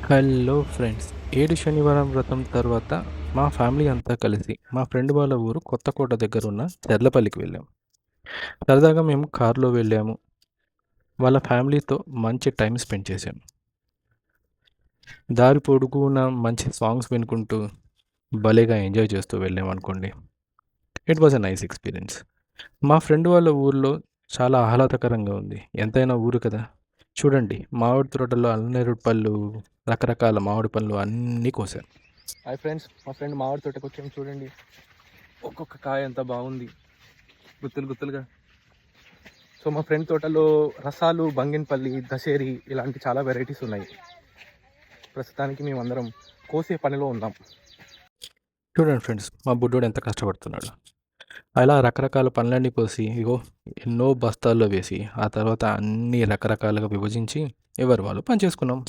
Hello friends. 7 శనివారం వ్రతం తర్వాత మా ఫ్యామిలీ అంతా కలిసి మా ఫ్రెండ్ వాళ్ళ ఊరు కొత్తకోట దగ్గరున్న చర్లపల్లికి వెళ్ళాం. సరదాగా మేము కారులో వెళ్ళాము. వాళ్ళ ఫ్యామిలీతో మంచి టైం స్పెండ్ చేశాం. దారి పొడుగునా మంచి సాంగ్స్ వినుకుంటూ భలేగా ఎంజాయ్ చేస్తూ వెళ్ళామనుకోండి. It was a nice experience. మా ఫ్రెండ్ వాళ్ళ ఊర్లో చాలా ఆహ్లాదకరంగా ఉంది. ఎంతైనా ఊరు కదా! చూడండి, మామిడి తోటలో అన్నేరుడు పళ్ళు, రకరకాల మామిడి పళ్ళు అన్నీ కోసారు. హాయ్ ఫ్రెండ్స్, మా ఫ్రెండ్ మామిడి తోటకి వచ్చాము. చూడండి, ఒక్కొక్క కాయ ఎంత బాగుంది, గుత్తులు గుత్తులుగా. సో మా ఫ్రెండ్ తోటలో రసాలు, బంగినపల్లి, దశేరి ఇలాంటి చాలా వెరైటీస్ ఉన్నాయి. ప్రస్తుతానికి మేమందరం కోసే పనిలో ఉన్నాం. చూడండి ఫ్రెండ్స్, మా బుడ్డోడు ఎంత కష్టపడుతున్నాడు. అలా రకరకాల పనులన్నీ కోసి ఇగో ఎన్నో బస్తాల్లో వేసి ఆ తర్వాత అన్నీ రకరకాలుగా విభజించి ఎవరు వాళ్ళు పనిచేసుకున్నాం.